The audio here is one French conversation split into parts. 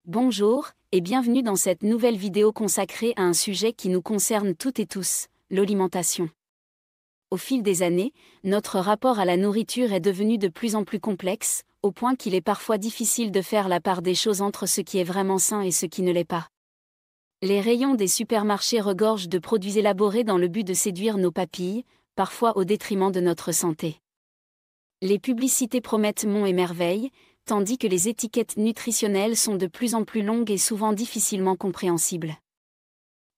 Bonjour, et bienvenue dans cette nouvelle vidéo consacrée à un sujet qui nous concerne toutes et tous, l'alimentation. Au fil des années, notre rapport à la nourriture est devenu de plus en plus complexe, au point qu'il est parfois difficile de faire la part des choses entre ce qui est vraiment sain et ce qui ne l'est pas. Les rayons des supermarchés regorgent de produits élaborés dans le but de séduire nos papilles, parfois au détriment de notre santé. Les publicités promettent monts et merveilles, tandis que les étiquettes nutritionnelles sont de plus en plus longues et souvent difficilement compréhensibles.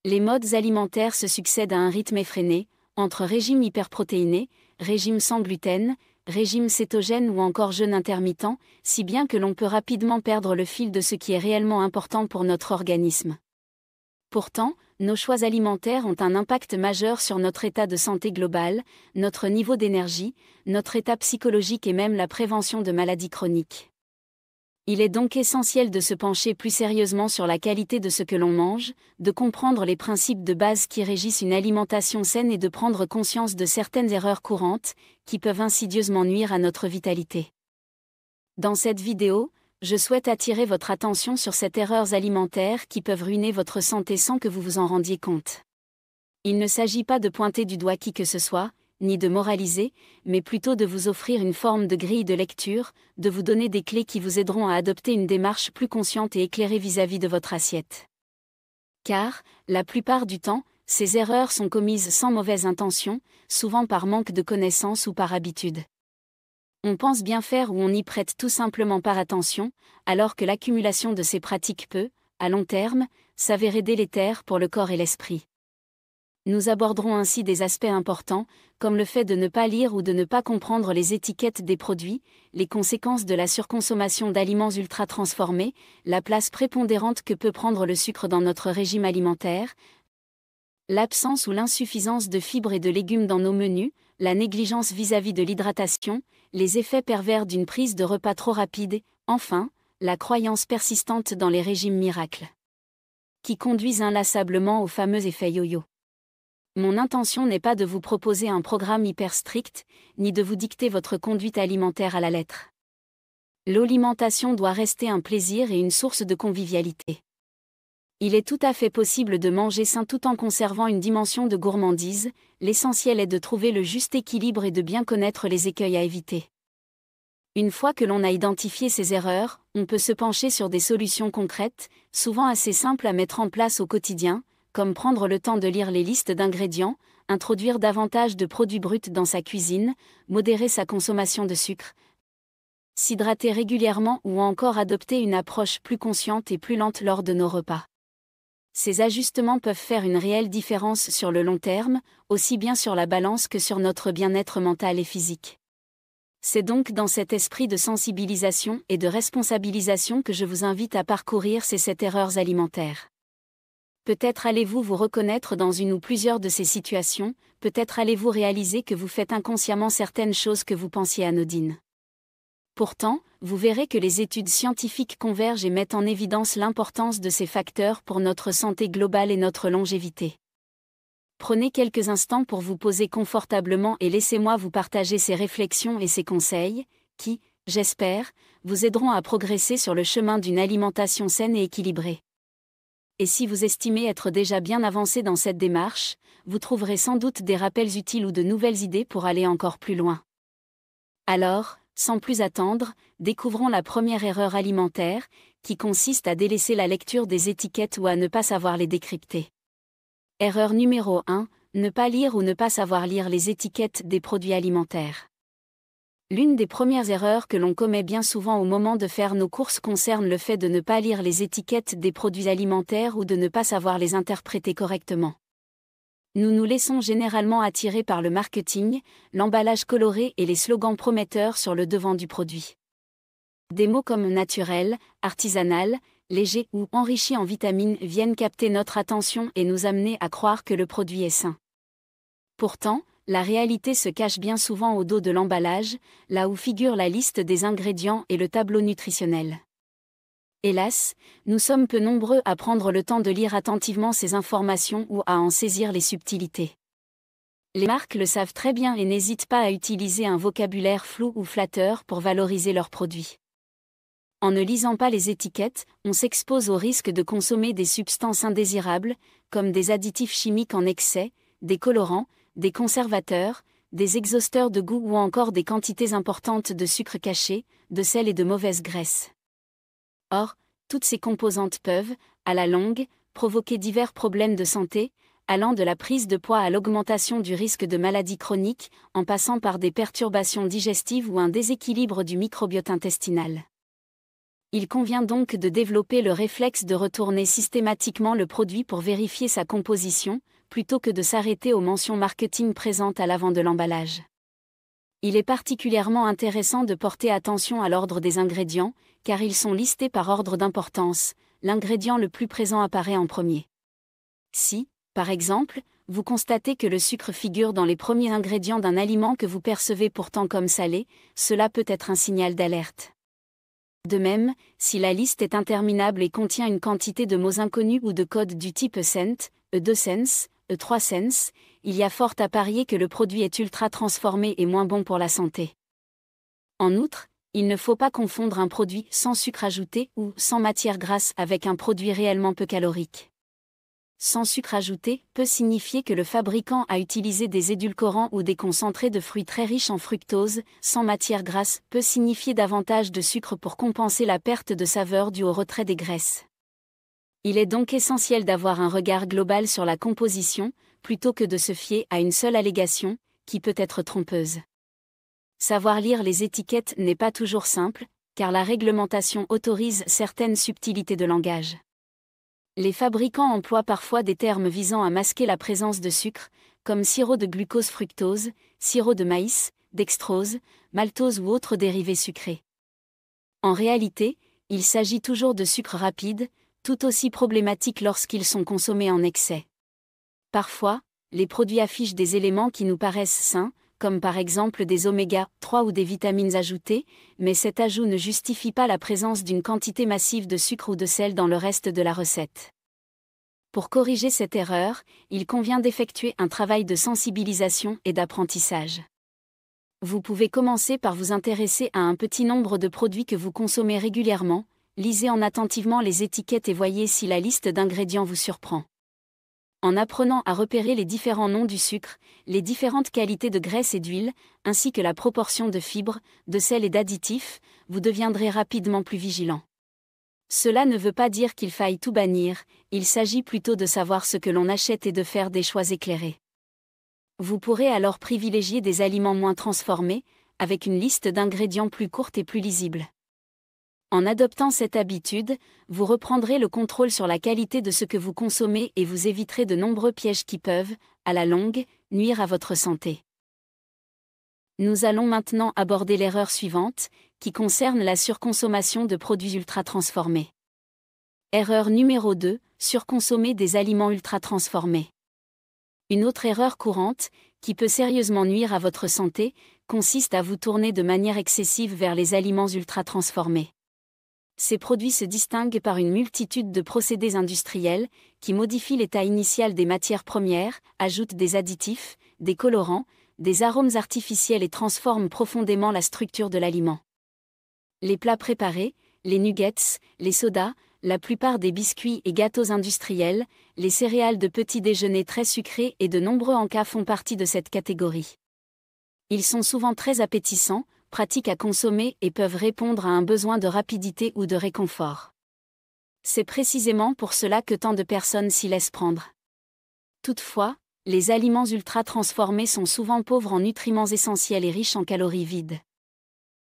Les modes alimentaires se succèdent à un rythme effréné, entre régime hyperprotéiné, régime sans gluten, régime cétogène ou encore jeûne intermittent, si bien que l'on peut rapidement perdre le fil de ce qui est réellement important pour notre organisme. Pourtant, nos choix alimentaires ont un impact majeur sur notre état de santé global, notre niveau d'énergie, notre état psychologique et même la prévention de maladies chroniques. Il est donc essentiel de se pencher plus sérieusement sur la qualité de ce que l'on mange, de comprendre les principes de base qui régissent une alimentation saine et de prendre conscience de certaines erreurs courantes, qui peuvent insidieusement nuire à notre vitalité. Dans cette vidéo, je souhaite attirer votre attention sur ces erreurs alimentaires qui peuvent ruiner votre santé sans que vous vous en rendiez compte. Il ne s'agit pas de pointer du doigt qui que ce soit, ni de moraliser, mais plutôt de vous offrir une forme de grille de lecture, de vous donner des clés qui vous aideront à adopter une démarche plus consciente et éclairée vis-à-vis de votre assiette. Car, la plupart du temps, ces erreurs sont commises sans mauvaise intention, souvent par manque de connaissances ou par habitude. On pense bien faire ou on n'y prête tout simplement pas attention, alors que l'accumulation de ces pratiques peut, à long terme, s'avérer délétère pour le corps et l'esprit. Nous aborderons ainsi des aspects importants, comme le fait de ne pas lire ou de ne pas comprendre les étiquettes des produits, les conséquences de la surconsommation d'aliments ultra-transformés, la place prépondérante que peut prendre le sucre dans notre régime alimentaire, l'absence ou l'insuffisance de fibres et de légumes dans nos menus, la négligence vis-à-vis de l'hydratation, les effets pervers d'une prise de repas trop rapide et, enfin, la croyance persistante dans les régimes miracles, qui conduisent inlassablement au fameux effet yo-yo. Mon intention n'est pas de vous proposer un programme hyper strict, ni de vous dicter votre conduite alimentaire à la lettre. L'alimentation doit rester un plaisir et une source de convivialité. Il est tout à fait possible de manger sain tout en conservant une dimension de gourmandise, l'essentiel est de trouver le juste équilibre et de bien connaître les écueils à éviter. Une fois que l'on a identifié ces erreurs, on peut se pencher sur des solutions concrètes, souvent assez simples à mettre en place au quotidien, comme prendre le temps de lire les listes d'ingrédients, introduire davantage de produits bruts dans sa cuisine, modérer sa consommation de sucre, s'hydrater régulièrement ou encore adopter une approche plus consciente et plus lente lors de nos repas. Ces ajustements peuvent faire une réelle différence sur le long terme, aussi bien sur la balance que sur notre bien-être mental et physique. C'est donc dans cet esprit de sensibilisation et de responsabilisation que je vous invite à parcourir ces 7 erreurs alimentaires. Peut-être allez-vous vous reconnaître dans une ou plusieurs de ces situations, peut-être allez-vous réaliser que vous faites inconsciemment certaines choses que vous pensiez anodines. Pourtant, vous verrez que les études scientifiques convergent et mettent en évidence l'importance de ces facteurs pour notre santé globale et notre longévité. Prenez quelques instants pour vous poser confortablement et laissez-moi vous partager ces réflexions et ces conseils, qui, j'espère, vous aideront à progresser sur le chemin d'une alimentation saine et équilibrée. Et si vous estimez être déjà bien avancé dans cette démarche, vous trouverez sans doute des rappels utiles ou de nouvelles idées pour aller encore plus loin. Alors, sans plus attendre, découvrons la première erreur alimentaire, qui consiste à délaisser la lecture des étiquettes ou à ne pas savoir les décrypter. Erreur numéro 1, ne pas lire ou ne pas savoir lire les étiquettes des produits alimentaires. L'une des premières erreurs que l'on commet bien souvent au moment de faire nos courses concerne le fait de ne pas lire les étiquettes des produits alimentaires ou de ne pas savoir les interpréter correctement. Nous nous laissons généralement attirer par le marketing, l'emballage coloré et les slogans prometteurs sur le devant du produit. Des mots comme naturel, artisanal, léger ou enrichi en vitamines viennent capter notre attention et nous amener à croire que le produit est sain. Pourtant, la réalité se cache bien souvent au dos de l'emballage, là où figure la liste des ingrédients et le tableau nutritionnel. Hélas, nous sommes peu nombreux à prendre le temps de lire attentivement ces informations ou à en saisir les subtilités. Les marques le savent très bien et n'hésitent pas à utiliser un vocabulaire flou ou flatteur pour valoriser leurs produits. En ne lisant pas les étiquettes, on s'expose au risque de consommer des substances indésirables, comme des additifs chimiques en excès, des colorants, des conservateurs, des exhausteurs de goût ou encore des quantités importantes de sucre caché, de sel et de mauvaise graisse. Or, toutes ces composantes peuvent, à la longue, provoquer divers problèmes de santé, allant de la prise de poids à l'augmentation du risque de maladies chroniques, en passant par des perturbations digestives ou un déséquilibre du microbiote intestinal. Il convient donc de développer le réflexe de retourner systématiquement le produit pour vérifier sa composition, plutôt que de s'arrêter aux mentions marketing présentes à l'avant de l'emballage. Il est particulièrement intéressant de porter attention à l'ordre des ingrédients, car ils sont listés par ordre d'importance, l'ingrédient le plus présent apparaît en premier. Si, par exemple, vous constatez que le sucre figure dans les premiers ingrédients d'un aliment que vous percevez pourtant comme salé, cela peut être un signal d'alerte. De même, si la liste est interminable et contient une quantité de mots inconnus ou de codes du type cent, E2 cents, E3 cents, il y a fort à parier que le produit est ultra transformé et moins bon pour la santé. En outre, il ne faut pas confondre un produit sans sucre ajouté ou sans matière grasse avec un produit réellement peu calorique. Sans sucre ajouté peut signifier que le fabricant a utilisé des édulcorants ou des concentrés de fruits très riches en fructose. Sans matière grasse peut signifier davantage de sucre pour compenser la perte de saveur due au retrait des graisses. Il est donc essentiel d'avoir un regard global sur la composition, plutôt que de se fier à une seule allégation, qui peut être trompeuse. Savoir lire les étiquettes n'est pas toujours simple, car la réglementation autorise certaines subtilités de langage. Les fabricants emploient parfois des termes visant à masquer la présence de sucre, comme sirop de glucose-fructose, sirop de maïs, dextrose, maltose ou autres dérivés sucrés. En réalité, il s'agit toujours de sucres rapides, tout aussi problématiques lorsqu'ils sont consommés en excès. Parfois, les produits affichent des éléments qui nous paraissent sains, comme par exemple des oméga-3 ou des vitamines ajoutées, mais cet ajout ne justifie pas la présence d'une quantité massive de sucre ou de sel dans le reste de la recette. Pour corriger cette erreur, il convient d'effectuer un travail de sensibilisation et d'apprentissage. Vous pouvez commencer par vous intéresser à un petit nombre de produits que vous consommez régulièrement, lisez attentivement les étiquettes et voyez si la liste d'ingrédients vous surprend. En apprenant à repérer les différents noms du sucre, les différentes qualités de graisse et d'huile, ainsi que la proportion de fibres, de sel et d'additifs, vous deviendrez rapidement plus vigilant. Cela ne veut pas dire qu'il faille tout bannir, il s'agit plutôt de savoir ce que l'on achète et de faire des choix éclairés. Vous pourrez alors privilégier des aliments moins transformés, avec une liste d'ingrédients plus courte et plus lisible. En adoptant cette habitude, vous reprendrez le contrôle sur la qualité de ce que vous consommez et vous éviterez de nombreux pièges qui peuvent, à la longue, nuire à votre santé. Nous allons maintenant aborder l'erreur suivante, qui concerne la surconsommation de produits ultra-transformés. Erreur numéro 2, surconsommer des aliments ultra-transformés. Une autre erreur courante, qui peut sérieusement nuire à votre santé, consiste à vous tourner de manière excessive vers les aliments ultra-transformés. Ces produits se distinguent par une multitude de procédés industriels, qui modifient l'état initial des matières premières, ajoutent des additifs, des colorants, des arômes artificiels et transforment profondément la structure de l'aliment. Les plats préparés, les nuggets, les sodas, la plupart des biscuits et gâteaux industriels, les céréales de petit déjeuner très sucrées et de nombreux encas font partie de cette catégorie. Ils sont souvent très appétissants, pratiques à consommer et peuvent répondre à un besoin de rapidité ou de réconfort. C'est précisément pour cela que tant de personnes s'y laissent prendre. Toutefois, les aliments ultra-transformés sont souvent pauvres en nutriments essentiels et riches en calories vides.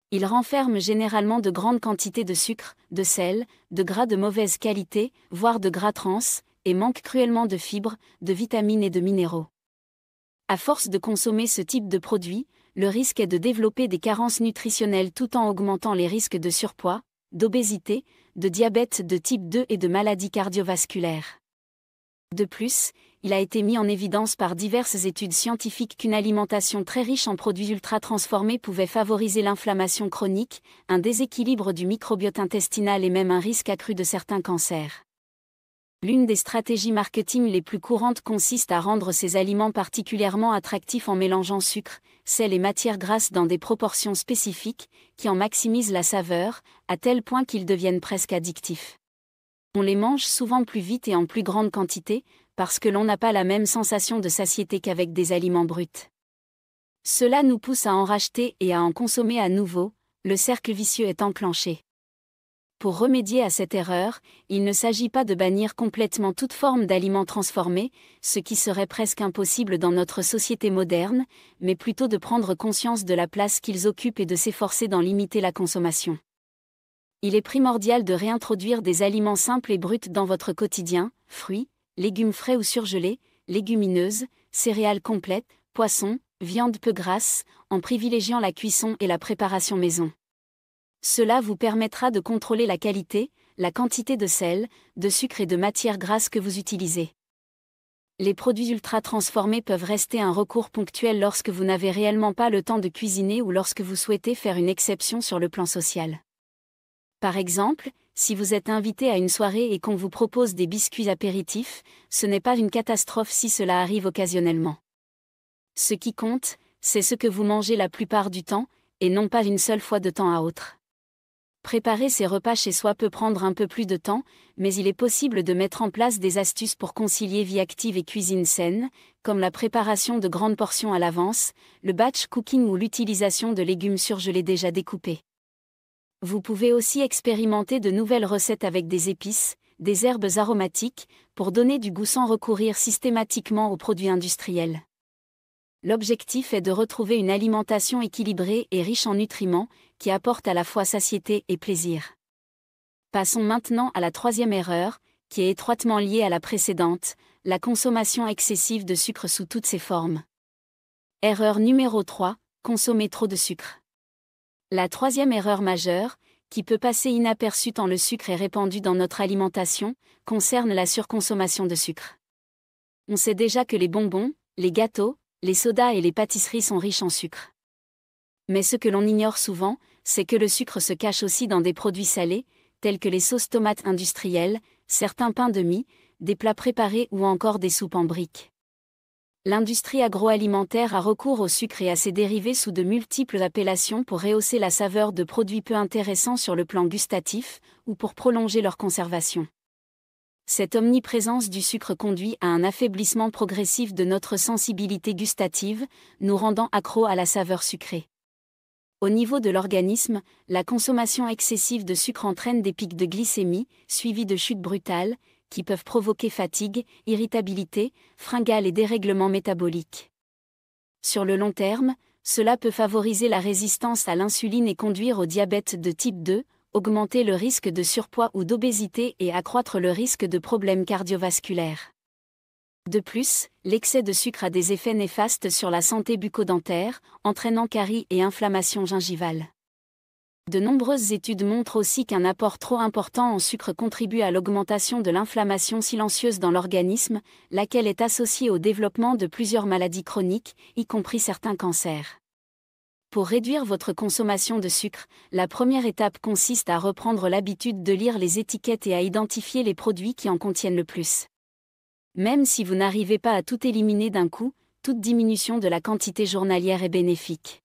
Ils renferment généralement de grandes quantités de sucre, de sel, de gras de mauvaise qualité, voire de gras trans, et manquent cruellement de fibres, de vitamines et de minéraux. À force de consommer ce type de produits, le risque est de développer des carences nutritionnelles tout en augmentant les risques de surpoids, d'obésité, de diabète de type 2 et de maladies cardiovasculaires. De plus, il a été mis en évidence par diverses études scientifiques qu'une alimentation très riche en produits ultra-transformés pouvait favoriser l'inflammation chronique, un déséquilibre du microbiote intestinal et même un risque accru de certains cancers. L'une des stratégies marketing les plus courantes consiste à rendre ces aliments particulièrement attractifs en mélangeant sucre, sel et matières grasses dans des proportions spécifiques, qui en maximisent la saveur, à tel point qu'ils deviennent presque addictifs. On les mange souvent plus vite et en plus grande quantité, parce que l'on n'a pas la même sensation de satiété qu'avec des aliments bruts. Cela nous pousse à en racheter et à en consommer à nouveau, le cercle vicieux est enclenché. Pour remédier à cette erreur, il ne s'agit pas de bannir complètement toute forme d'aliments transformés, ce qui serait presque impossible dans notre société moderne, mais plutôt de prendre conscience de la place qu'ils occupent et de s'efforcer d'en limiter la consommation. Il est primordial de réintroduire des aliments simples et bruts dans votre quotidien, fruits, légumes frais ou surgelés, légumineuses, céréales complètes, poissons, viande peu grasse, en privilégiant la cuisson et la préparation maison. Cela vous permettra de contrôler la qualité, la quantité de sel, de sucre et de matières grasses que vous utilisez. Les produits ultra transformés peuvent rester un recours ponctuel lorsque vous n'avez réellement pas le temps de cuisiner ou lorsque vous souhaitez faire une exception sur le plan social. Par exemple, si vous êtes invité à une soirée et qu'on vous propose des biscuits apéritifs, ce n'est pas une catastrophe si cela arrive occasionnellement. Ce qui compte, c'est ce que vous mangez la plupart du temps, et non pas une seule fois de temps à autre. Préparer ces repas chez soi peut prendre un peu plus de temps, mais il est possible de mettre en place des astuces pour concilier vie active et cuisine saine, comme la préparation de grandes portions à l'avance, le batch cooking ou l'utilisation de légumes surgelés déjà découpés. Vous pouvez aussi expérimenter de nouvelles recettes avec des épices, des herbes aromatiques, pour donner du goût sans recourir systématiquement aux produits industriels. L'objectif est de retrouver une alimentation équilibrée et riche en nutriments, qui apporte à la fois satiété et plaisir. Passons maintenant à la troisième erreur, qui est étroitement liée à la précédente, la consommation excessive de sucre sous toutes ses formes. Erreur numéro 3, consommer trop de sucre. La troisième erreur majeure, qui peut passer inaperçue tant le sucre est répandu dans notre alimentation, concerne la surconsommation de sucre. On sait déjà que les bonbons, les gâteaux, les sodas et les pâtisseries sont riches en sucre. Mais ce que l'on ignore souvent, c'est que le sucre se cache aussi dans des produits salés, tels que les sauces tomates industrielles, certains pains de mie, des plats préparés ou encore des soupes en briques. L'industrie agroalimentaire a recours au sucre et à ses dérivés sous de multiples appellations pour rehausser la saveur de produits peu intéressants sur le plan gustatif, ou pour prolonger leur conservation. Cette omniprésence du sucre conduit à un affaiblissement progressif de notre sensibilité gustative, nous rendant accros à la saveur sucrée. Au niveau de l'organisme, la consommation excessive de sucre entraîne des pics de glycémie, suivis de chutes brutales, qui peuvent provoquer fatigue, irritabilité, fringales et dérèglements métaboliques. Sur le long terme, cela peut favoriser la résistance à l'insuline et conduire au diabète de type 2, augmenter le risque de surpoids ou d'obésité et accroître le risque de problèmes cardiovasculaires. De plus, l'excès de sucre a des effets néfastes sur la santé bucco-dentaire, entraînant caries et inflammation gingivale. De nombreuses études montrent aussi qu'un apport trop important en sucre contribue à l'augmentation de l'inflammation silencieuse dans l'organisme, laquelle est associée au développement de plusieurs maladies chroniques, y compris certains cancers. Pour réduire votre consommation de sucre, la première étape consiste à reprendre l'habitude de lire les étiquettes et à identifier les produits qui en contiennent le plus. Même si vous n'arrivez pas à tout éliminer d'un coup, toute diminution de la quantité journalière est bénéfique.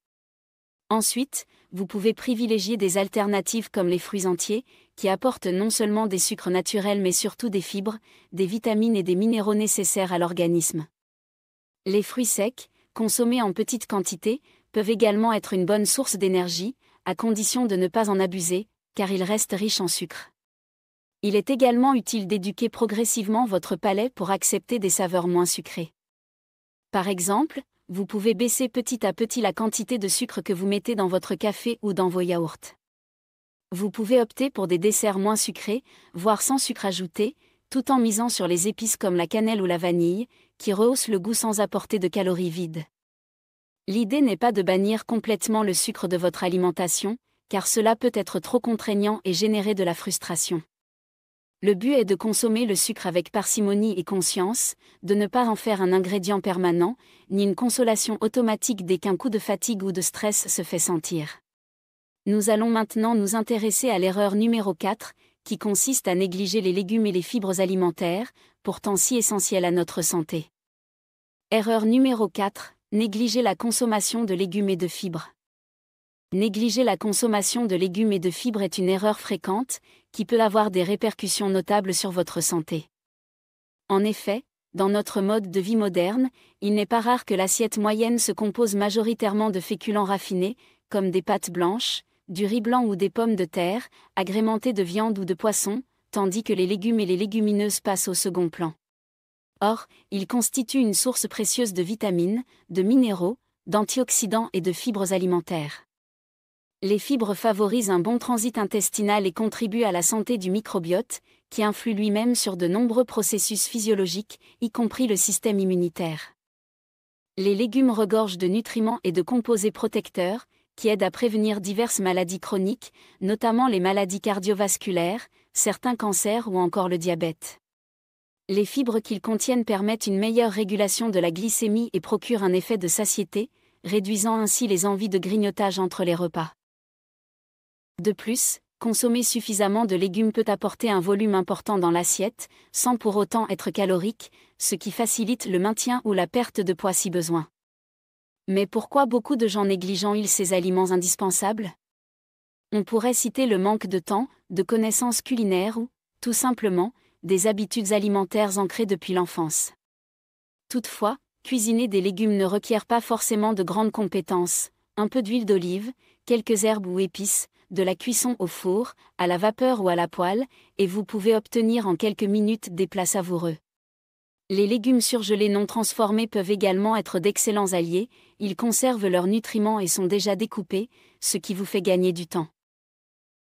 Ensuite, vous pouvez privilégier des alternatives comme les fruits entiers, qui apportent non seulement des sucres naturels mais surtout des fibres, des vitamines et des minéraux nécessaires à l'organisme. Les fruits secs, consommés en petite quantité, peuvent également être une bonne source d'énergie, à condition de ne pas en abuser, car ils restent riches en sucre. Il est également utile d'éduquer progressivement votre palais pour accepter des saveurs moins sucrées. Par exemple, vous pouvez baisser petit à petit la quantité de sucre que vous mettez dans votre café ou dans vos yaourts. Vous pouvez opter pour des desserts moins sucrés, voire sans sucre ajouté, tout en misant sur les épices comme la cannelle ou la vanille, qui rehaussent le goût sans apporter de calories vides. L'idée n'est pas de bannir complètement le sucre de votre alimentation, car cela peut être trop contraignant et générer de la frustration. Le but est de consommer le sucre avec parcimonie et conscience, de ne pas en faire un ingrédient permanent, ni une consolation automatique dès qu'un coup de fatigue ou de stress se fait sentir. Nous allons maintenant nous intéresser à l'erreur numéro 4, qui consiste à négliger les légumes et les fibres alimentaires, pourtant si essentielles à notre santé. Erreur numéro 4, Négliger la consommation de légumes et de fibres. Négliger la consommation de légumes et de fibres est une erreur fréquente, qui peut avoir des répercussions notables sur votre santé. En effet, dans notre mode de vie moderne, il n'est pas rare que l'assiette moyenne se compose majoritairement de féculents raffinés, comme des pâtes blanches, du riz blanc ou des pommes de terre, agrémentés de viande ou de poisson, tandis que les légumes et les légumineuses passent au second plan. Or, ils constituent une source précieuse de vitamines, de minéraux, d'antioxydants et de fibres alimentaires. Les fibres favorisent un bon transit intestinal et contribuent à la santé du microbiote, qui influe lui-même sur de nombreux processus physiologiques, y compris le système immunitaire. Les légumes regorgent de nutriments et de composés protecteurs, qui aident à prévenir diverses maladies chroniques, notamment les maladies cardiovasculaires, certains cancers ou encore le diabète. Les fibres qu'ils contiennent permettent une meilleure régulation de la glycémie et procurent un effet de satiété, réduisant ainsi les envies de grignotage entre les repas. De plus, consommer suffisamment de légumes peut apporter un volume important dans l'assiette, sans pour autant être calorique, ce qui facilite le maintien ou la perte de poids si besoin. Mais pourquoi beaucoup de gens négligent-ils ces aliments indispensables ? On pourrait citer le manque de temps, de connaissances culinaires ou, tout simplement, des habitudes alimentaires ancrées depuis l'enfance. Toutefois, cuisiner des légumes ne requiert pas forcément de grandes compétences, un peu d'huile d'olive, quelques herbes ou épices, de la cuisson au four, à la vapeur ou à la poêle, et vous pouvez obtenir en quelques minutes des plats savoureux. Les légumes surgelés non transformés peuvent également être d'excellents alliés, ils conservent leurs nutriments et sont déjà découpés, ce qui vous fait gagner du temps.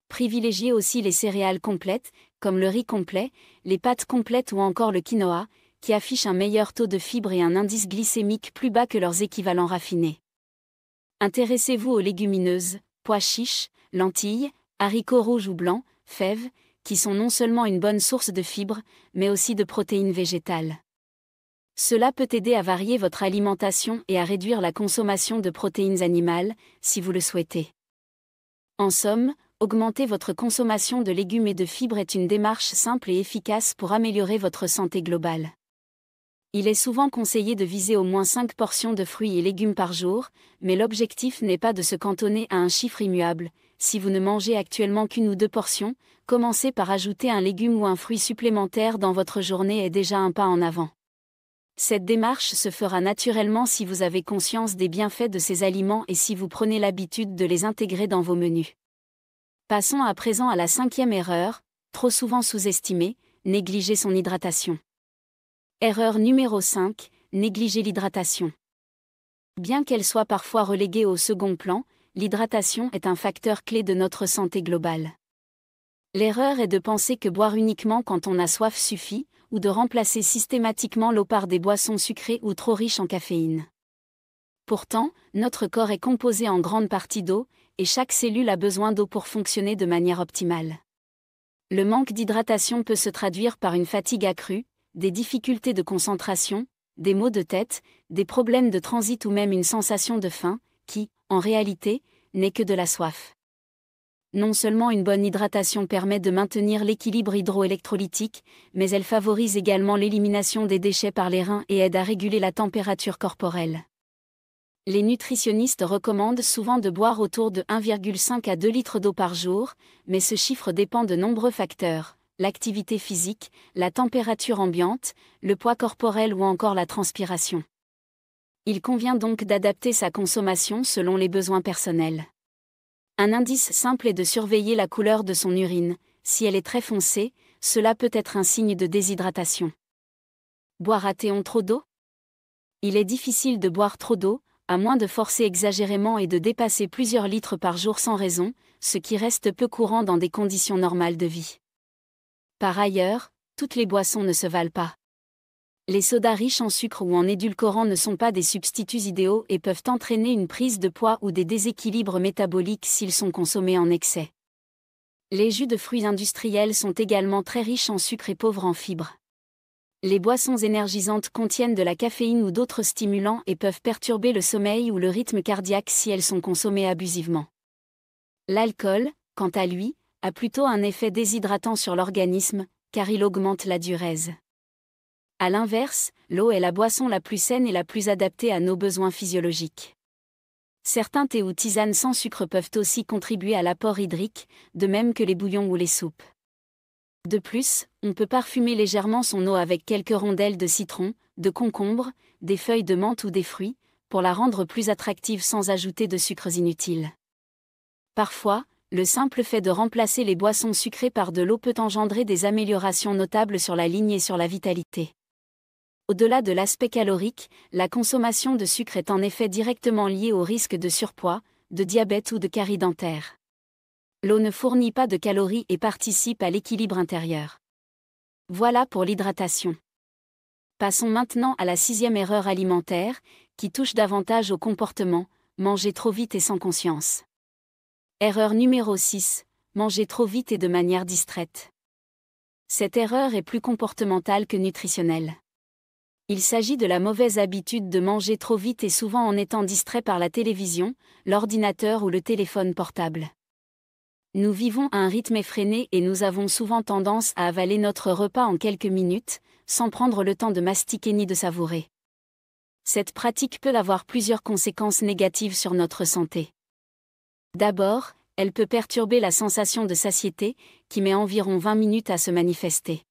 Privilégiez aussi les céréales complètes, comme le riz complet, les pâtes complètes ou encore le quinoa, qui affichent un meilleur taux de fibres et un indice glycémique plus bas que leurs équivalents raffinés. Intéressez-vous aux légumineuses, pois chiches, lentilles, haricots rouges ou blancs, fèves, qui sont non seulement une bonne source de fibres, mais aussi de protéines végétales. Cela peut aider à varier votre alimentation et à réduire la consommation de protéines animales, si vous le souhaitez. En somme, augmenter votre consommation de légumes et de fibres est une démarche simple et efficace pour améliorer votre santé globale. Il est souvent conseillé de viser au moins 5 portions de fruits et légumes par jour, mais l'objectif n'est pas de se cantonner à un chiffre immuable. Si vous ne mangez actuellement qu'une ou 2 portions, commencez par ajouter un légume ou un fruit supplémentaire dans votre journée est déjà un pas en avant. Cette démarche se fera naturellement si vous avez conscience des bienfaits de ces aliments et si vous prenez l'habitude de les intégrer dans vos menus. Passons à présent à la 5e erreur, trop souvent sous-estimée, négliger son hydratation. Erreur numéro 5, négliger l'hydratation. Bien qu'elle soit parfois reléguée au second plan, l'hydratation est un facteur clé de notre santé globale. L'erreur est de penser que boire uniquement quand on a soif suffit, ou de remplacer systématiquement l'eau par des boissons sucrées ou trop riches en caféine. Pourtant, notre corps est composé en grande partie d'eau, et chaque cellule a besoin d'eau pour fonctionner de manière optimale. Le manque d'hydratation peut se traduire par une fatigue accrue, des difficultés de concentration, des maux de tête, des problèmes de transit ou même une sensation de faim, qui, en réalité, n'est que de la soif. Non seulement une bonne hydratation permet de maintenir l'équilibre hydroélectrolytique, mais elle favorise également l'élimination des déchets par les reins et aide à réguler la température corporelle. Les nutritionnistes recommandent souvent de boire autour de 1,5 à 2 litres d'eau par jour, mais ce chiffre dépend de nombreux facteurs, l'activité physique, la température ambiante, le poids corporel ou encore la transpiration. Il convient donc d'adapter sa consommation selon les besoins personnels. Un indice simple est de surveiller la couleur de son urine. Si elle est très foncée, cela peut être un signe de déshydratation. Boira-t-on trop d'eau ? Il est difficile de boire trop d'eau, à moins de forcer exagérément et de dépasser plusieurs litres par jour sans raison, ce qui reste peu courant dans des conditions normales de vie. Par ailleurs, toutes les boissons ne se valent pas. Les sodas riches en sucre ou en édulcorants ne sont pas des substituts idéaux et peuvent entraîner une prise de poids ou des déséquilibres métaboliques s'ils sont consommés en excès. Les jus de fruits industriels sont également très riches en sucre et pauvres en fibres. Les boissons énergisantes contiennent de la caféine ou d'autres stimulants et peuvent perturber le sommeil ou le rythme cardiaque si elles sont consommées abusivement. L'alcool, quant à lui, a plutôt un effet déshydratant sur l'organisme, car il augmente la diurèse. À l'inverse, l'eau est la boisson la plus saine et la plus adaptée à nos besoins physiologiques. Certains thés ou tisanes sans sucre peuvent aussi contribuer à l'apport hydrique, de même que les bouillons ou les soupes. De plus, on peut parfumer légèrement son eau avec quelques rondelles de citron, de concombre, des feuilles de menthe ou des fruits, pour la rendre plus attractive sans ajouter de sucres inutiles. Parfois, le simple fait de remplacer les boissons sucrées par de l'eau peut engendrer des améliorations notables sur la ligne et sur la vitalité. Au-delà de l'aspect calorique, la consommation de sucre est en effet directement liée au risque de surpoids, de diabète ou de carie dentaire. L'eau ne fournit pas de calories et participe à l'équilibre intérieur. Voilà pour l'hydratation. Passons maintenant à la 6e erreur alimentaire, qui touche davantage au comportement, manger trop vite et sans conscience. Erreur numéro 6, manger trop vite et de manière distraite. Cette erreur est plus comportementale que nutritionnelle. Il s'agit de la mauvaise habitude de manger trop vite et souvent en étant distrait par la télévision, l'ordinateur ou le téléphone portable. Nous vivons à un rythme effréné et nous avons souvent tendance à avaler notre repas en quelques minutes, sans prendre le temps de mastiquer ni de savourer. Cette pratique peut avoir plusieurs conséquences négatives sur notre santé. D'abord, elle peut perturber la sensation de satiété, qui met environ 20 minutes à se manifester.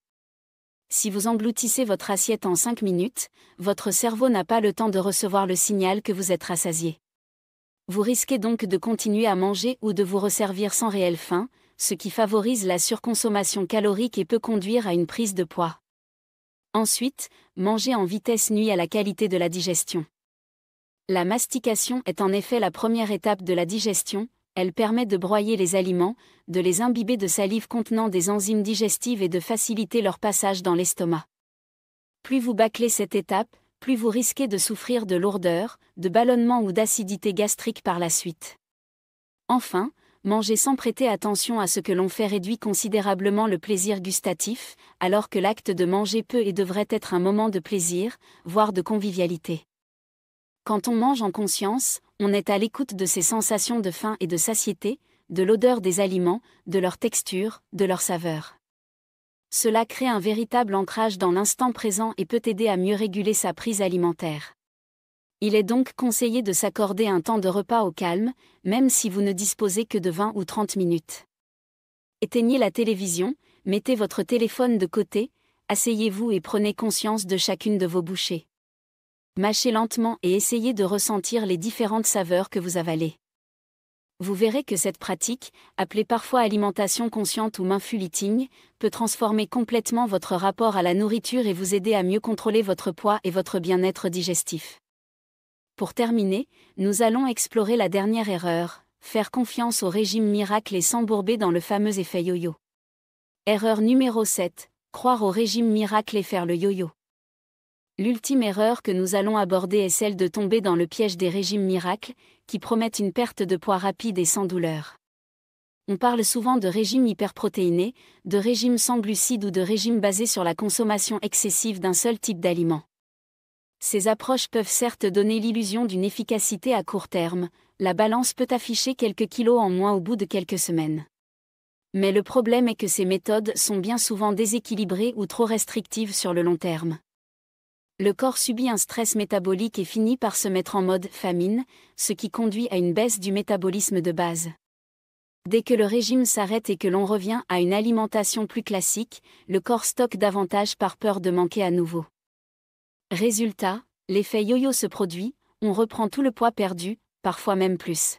Si vous engloutissez votre assiette en 5 minutes, votre cerveau n'a pas le temps de recevoir le signal que vous êtes rassasié. Vous risquez donc de continuer à manger ou de vous resservir sans réelle faim, ce qui favorise la surconsommation calorique et peut conduire à une prise de poids. Ensuite, manger en vitesse nuit à la qualité de la digestion. La mastication est en effet la première étape de la digestion. Elle permet de broyer les aliments, de les imbiber de salive contenant des enzymes digestives et de faciliter leur passage dans l'estomac. Plus vous bâclez cette étape, plus vous risquez de souffrir de lourdeur, de ballonnement ou d'acidité gastrique par la suite. Enfin, manger sans prêter attention à ce que l'on fait réduit considérablement le plaisir gustatif, alors que l'acte de manger peut et devrait être un moment de plaisir, voire de convivialité. Quand on mange en conscience, on est à l'écoute de ses sensations de faim et de satiété, de l'odeur des aliments, de leur texture, de leur saveur. Cela crée un véritable ancrage dans l'instant présent et peut aider à mieux réguler sa prise alimentaire. Il est donc conseillé de s'accorder un temps de repas au calme, même si vous ne disposez que de 20 ou 30 minutes. Éteignez la télévision, mettez votre téléphone de côté, asseyez-vous et prenez conscience de chacune de vos bouchées. Mâchez lentement et essayez de ressentir les différentes saveurs que vous avalez. Vous verrez que cette pratique, appelée parfois alimentation consciente ou mindful eating, peut transformer complètement votre rapport à la nourriture et vous aider à mieux contrôler votre poids et votre bien-être digestif. Pour terminer, nous allons explorer la dernière erreur, faire confiance au régime miracle et s'embourber dans le fameux effet yo-yo. Erreur numéro 7, croire au régime miracle et faire le yo-yo. L'ultime erreur que nous allons aborder est celle de tomber dans le piège des régimes miracles, qui promettent une perte de poids rapide et sans douleur. On parle souvent de régime hyperprotéiné, de régime sans glucides ou de régime basé sur la consommation excessive d'un seul type d'aliment. Ces approches peuvent certes donner l'illusion d'une efficacité à court terme, la balance peut afficher quelques kilos en moins au bout de quelques semaines. Mais le problème est que ces méthodes sont bien souvent déséquilibrées ou trop restrictives sur le long terme. Le corps subit un stress métabolique et finit par se mettre en mode famine, ce qui conduit à une baisse du métabolisme de base. Dès que le régime s'arrête et que l'on revient à une alimentation plus classique, le corps stocke davantage par peur de manquer à nouveau. Résultat, l'effet yo-yo se produit, on reprend tout le poids perdu, parfois même plus.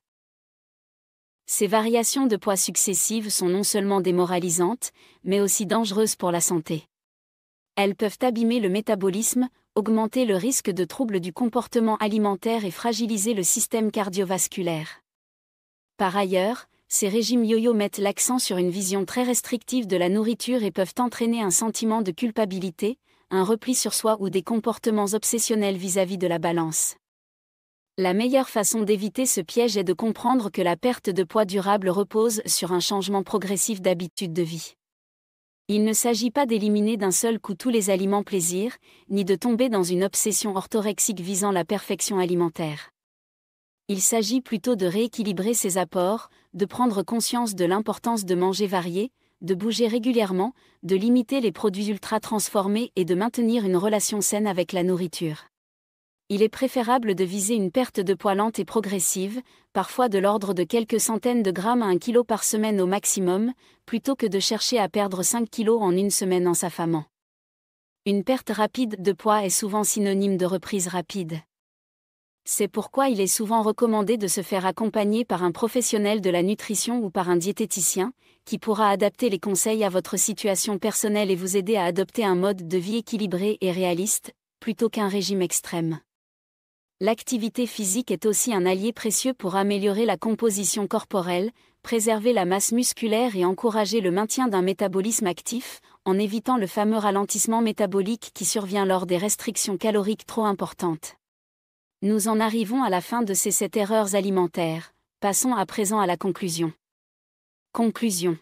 Ces variations de poids successives sont non seulement démoralisantes, mais aussi dangereuses pour la santé. Elles peuvent abîmer le métabolisme, augmenter le risque de troubles du comportement alimentaire et fragiliser le système cardiovasculaire. Par ailleurs, ces régimes yo-yo mettent l'accent sur une vision très restrictive de la nourriture et peuvent entraîner un sentiment de culpabilité, un repli sur soi ou des comportements obsessionnels vis-à-vis de la balance. La meilleure façon d'éviter ce piège est de comprendre que la perte de poids durable repose sur un changement progressif d'habitude de vie. Il ne s'agit pas d'éliminer d'un seul coup tous les aliments plaisir, ni de tomber dans une obsession orthorexique visant la perfection alimentaire. Il s'agit plutôt de rééquilibrer ses apports, de prendre conscience de l'importance de manger varié, de bouger régulièrement, de limiter les produits ultra transformés et de maintenir une relation saine avec la nourriture. Il est préférable de viser une perte de poids lente et progressive, parfois de l'ordre de quelques centaines de grammes à 1 kg par semaine au maximum, plutôt que de chercher à perdre 5 kg en une semaine en s'affamant. Une perte rapide de poids est souvent synonyme de reprise rapide. C'est pourquoi il est souvent recommandé de se faire accompagner par un professionnel de la nutrition ou par un diététicien, qui pourra adapter les conseils à votre situation personnelle et vous aider à adopter un mode de vie équilibré et réaliste, plutôt qu'un régime extrême. L'activité physique est aussi un allié précieux pour améliorer la composition corporelle, préserver la masse musculaire et encourager le maintien d'un métabolisme actif, en évitant le fameux ralentissement métabolique qui survient lors des restrictions caloriques trop importantes. Nous en arrivons à la fin de ces 7 erreurs alimentaires. Passons à présent à la conclusion. Conclusion.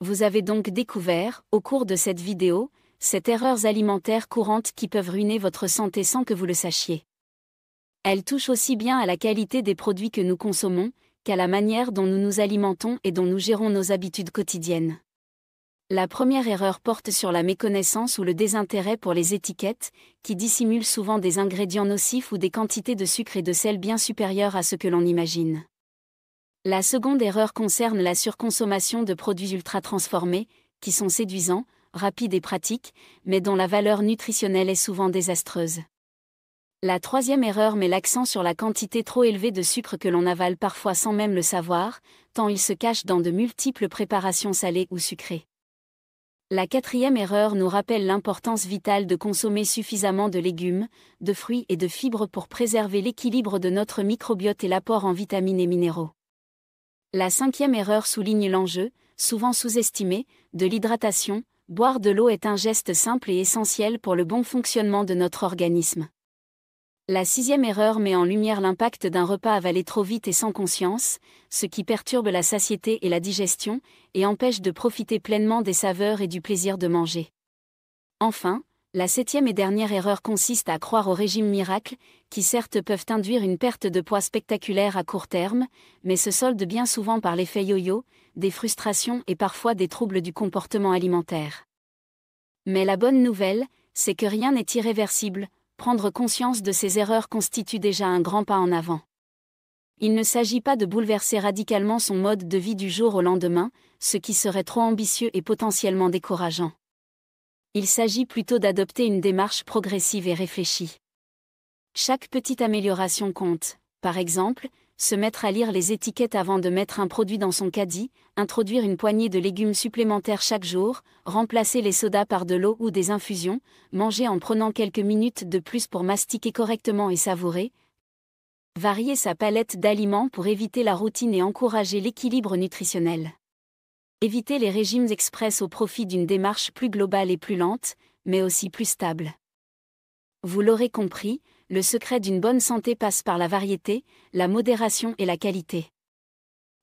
Vous avez donc découvert, au cours de cette vidéo, 7 erreurs alimentaires courantes qui peuvent ruiner votre santé sans que vous le sachiez. Elles touchent aussi bien à la qualité des produits que nous consommons, qu'à la manière dont nous nous alimentons et dont nous gérons nos habitudes quotidiennes. La première erreur porte sur la méconnaissance ou le désintérêt pour les étiquettes, qui dissimulent souvent des ingrédients nocifs ou des quantités de sucre et de sel bien supérieures à ce que l'on imagine. La seconde erreur concerne la surconsommation de produits ultra transformés, qui sont séduisants, rapides et pratiques, mais dont la valeur nutritionnelle est souvent désastreuse. La troisième erreur met l'accent sur la quantité trop élevée de sucre que l'on avale parfois sans même le savoir, tant il se cache dans de multiples préparations salées ou sucrées. La quatrième erreur nous rappelle l'importance vitale de consommer suffisamment de légumes, de fruits et de fibres pour préserver l'équilibre de notre microbiote et l'apport en vitamines et minéraux. La cinquième erreur souligne l'enjeu, souvent sous-estimé, de l'hydratation. Boire de l'eau est un geste simple et essentiel pour le bon fonctionnement de notre organisme. La sixième erreur met en lumière l'impact d'un repas avalé trop vite et sans conscience, ce qui perturbe la satiété et la digestion, et empêche de profiter pleinement des saveurs et du plaisir de manger. Enfin, la septième et dernière erreur consiste à croire aux régimes miracles, qui certes peuvent induire une perte de poids spectaculaire à court terme, mais se soldent bien souvent par l'effet yo-yo, des frustrations et parfois des troubles du comportement alimentaire. Mais la bonne nouvelle, c'est que rien n'est irréversible. Prendre conscience de ces erreurs constitue déjà un grand pas en avant. Il ne s'agit pas de bouleverser radicalement son mode de vie du jour au lendemain, ce qui serait trop ambitieux et potentiellement décourageant. Il s'agit plutôt d'adopter une démarche progressive et réfléchie. Chaque petite amélioration compte. Par exemple, se mettre à lire les étiquettes avant de mettre un produit dans son caddie, introduire une poignée de légumes supplémentaires chaque jour, remplacer les sodas par de l'eau ou des infusions, manger en prenant quelques minutes de plus pour mastiquer correctement et savourer, varier sa palette d'aliments pour éviter la routine et encourager l'équilibre nutritionnel. Éviter les régimes express au profit d'une démarche plus globale et plus lente, mais aussi plus stable. Vous l'aurez compris, le secret d'une bonne santé passe par la variété, la modération et la qualité.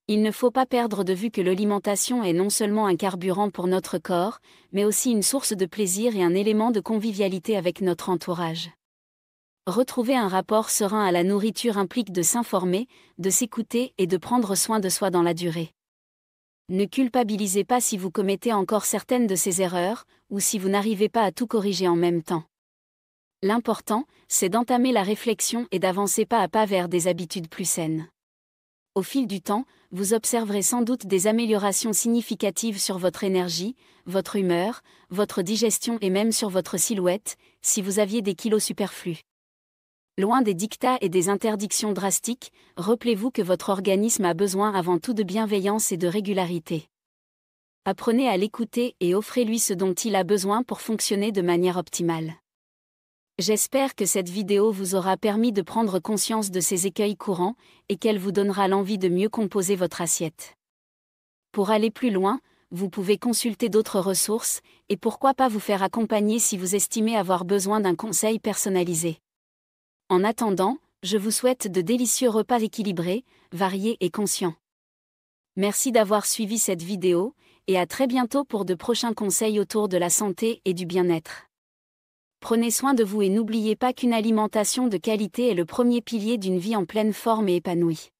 Il ne faut pas perdre de vue que l'alimentation est non seulement un carburant pour notre corps, mais aussi une source de plaisir et un élément de convivialité avec notre entourage. Retrouver un rapport serein à la nourriture implique de s'informer, de s'écouter et de prendre soin de soi dans la durée. Ne culpabilisez pas si vous commettez encore certaines de ces erreurs, ou si vous n'arrivez pas à tout corriger en même temps. L'important, c'est d'entamer la réflexion et d'avancer pas à pas vers des habitudes plus saines. Au fil du temps, vous observerez sans doute des améliorations significatives sur votre énergie, votre humeur, votre digestion et même sur votre silhouette, si vous aviez des kilos superflus. Loin des dictats et des interdictions drastiques, rappelez-vous que votre organisme a besoin avant tout de bienveillance et de régularité. Apprenez à l'écouter et offrez-lui ce dont il a besoin pour fonctionner de manière optimale. J'espère que cette vidéo vous aura permis de prendre conscience de ces écueils courants et qu'elle vous donnera l'envie de mieux composer votre assiette. Pour aller plus loin, vous pouvez consulter d'autres ressources, et pourquoi pas vous faire accompagner si vous estimez avoir besoin d'un conseil personnalisé. En attendant, je vous souhaite de délicieux repas équilibrés, variés et conscients. Merci d'avoir suivi cette vidéo, et à très bientôt pour de prochains conseils autour de la santé et du bien-être. Prenez soin de vous et n'oubliez pas qu'une alimentation de qualité est le premier pilier d'une vie en pleine forme et épanouie.